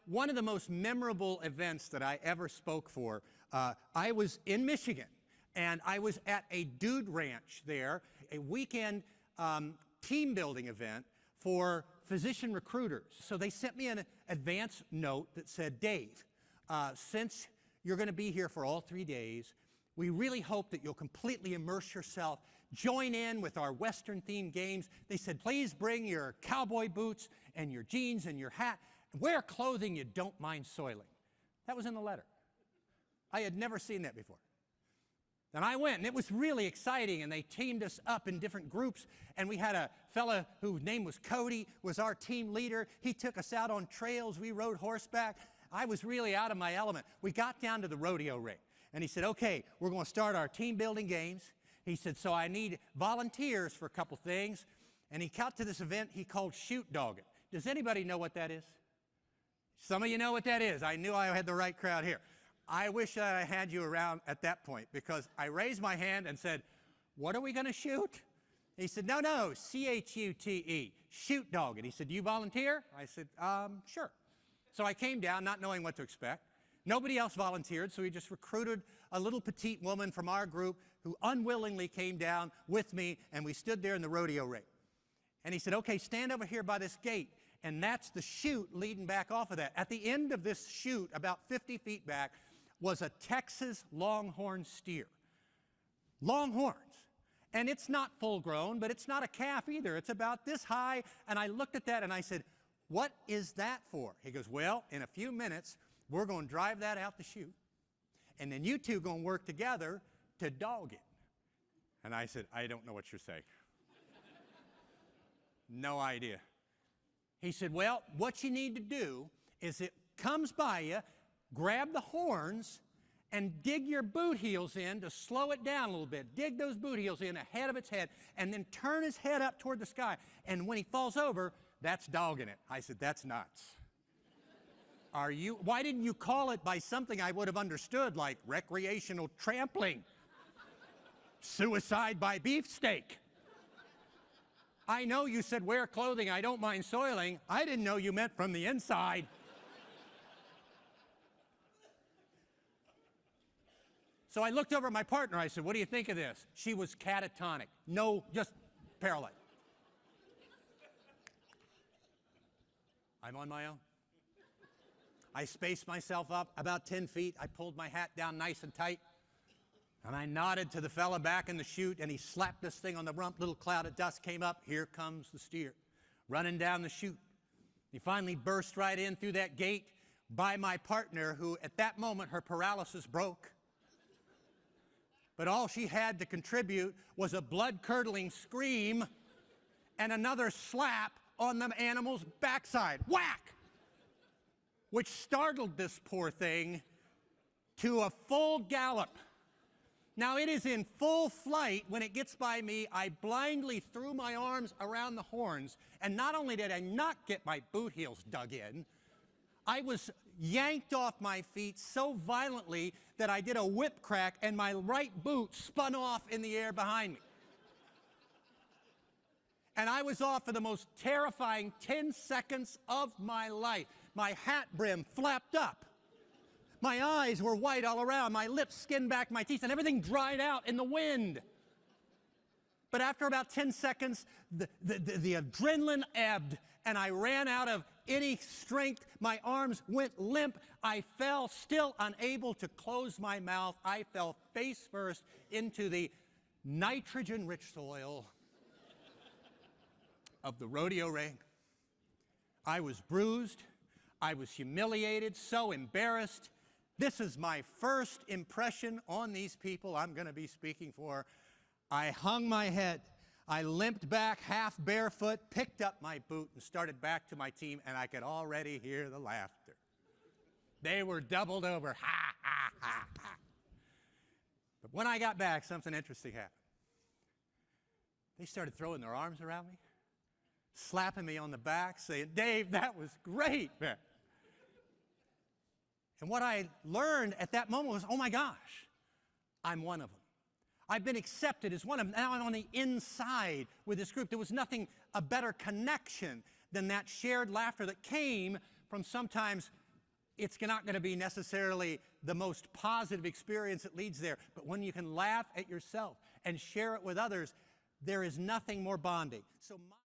one of the most memorable events that I ever spoke for, I was in Michigan, and I was at a dude ranch there, a weekend team building event for physician recruiters. So they sent me an advance note that said, Dave, since you're going to be here for all 3 days, we really hope that you'll completely immerse yourself, join in with our Western-themed games. They said, please bring your cowboy boots and your jeans and your hat. Wear clothing you don't mind soiling. That was in the letter. I had never seen that before. And I went, and it was really exciting, and they teamed us up in different groups, and we had a fella whose name was Cody, was our team leader. He took us out on trails. We rode horseback. I was really out of my element. We got down to the rodeo ring, and he said, okay, we're going to start our team building games. He said, so I need volunteers for a couple things, and he got to this event he called Shoot Dogging. Does anybody know what that is? Some of you know what that is. I knew I had the right crowd here. I wish that I had you around at that point, because I raised my hand and said, what are we going to shoot? He said, no, C-H-U-T-E, shoot dog. And he said, do you volunteer? I said, sure. So I came down not knowing what to expect. Nobody else volunteered, so he just recruited a little petite woman from our group who unwillingly came down with me, and we stood there in the rodeo ring. And he said, okay, stand over here by this gate. And that's the chute leading back off of that. At the end of this chute, about 50 feet back, was a Texas longhorn steer. Longhorns. And it's not full grown, but it's not a calf either. It's about this high. And I looked at that and I said, what is that for? He goes, well, in a few minutes, we're going to drive that out the chute. And then you two going to work together to dog it. And I said, I don't know what you're saying. No idea. He said, well, what you need to do is it comes by you, grab the horns, and dig your boot heels in to slow it down a little bit. Dig those boot heels in ahead of its head, and then turn his head up toward the sky. And when he falls over, that's dogging it. I said, that's nuts. Why didn't you call it by something I would have understood, like recreational trampling? Suicide by beefsteak. I know you said wear clothing I don't mind soiling. I didn't know you meant from the inside. So I looked over at my partner. I said, what do you think of this? She was catatonic. No, just paralyzed. I'm on my own. I spaced myself up about 10 feet. I pulled my hat down nice and tight. And I nodded to the fella back in the chute, and he slapped this thing on the rump. Little cloud of dust came up. Here comes the steer, running down the chute. He finally burst right in through that gate by my partner, who at that moment, her paralysis broke. But all she had to contribute was a blood-curdling scream and another slap on the animal's backside. Whack! Which startled this poor thing to a full gallop. Now, it is in full flight. When it gets by me, I blindly threw my arms around the horns, and not only did I not get my boot heels dug in, I was yanked off my feet so violently that I did a whip crack, and my right boot spun off in the air behind me. And I was off for the most terrifying 10 seconds of my life. My hat brim flapped up. My eyes were white all around. My lips skinned back my teeth, and everything dried out in the wind. But after about 10 seconds, the adrenaline ebbed, and I ran out of any strength. My arms went limp. I fell, still unable to close my mouth. I fell face first into the nitrogen-rich soil of the rodeo ring. I was bruised. I was humiliated, so embarrassed. This is my first impression on these people I'm going to be speaking for. I hung my head. I limped back half barefoot, picked up my boot, and started back to my team, and I could already hear the laughter. They were doubled over. Ha, ha, ha, ha. But when I got back, something interesting happened. They started throwing their arms around me, slapping me on the back, saying, Dave, that was great, man. And what I learned at that moment was, oh my gosh, I'm one of them. I've been accepted as one of them. Now I'm on the inside with this group. There was a better connection than that shared laughter that came from sometimes it's not going to be necessarily the most positive experience that leads there. But when you can laugh at yourself and share it with others, there is nothing more bonding. So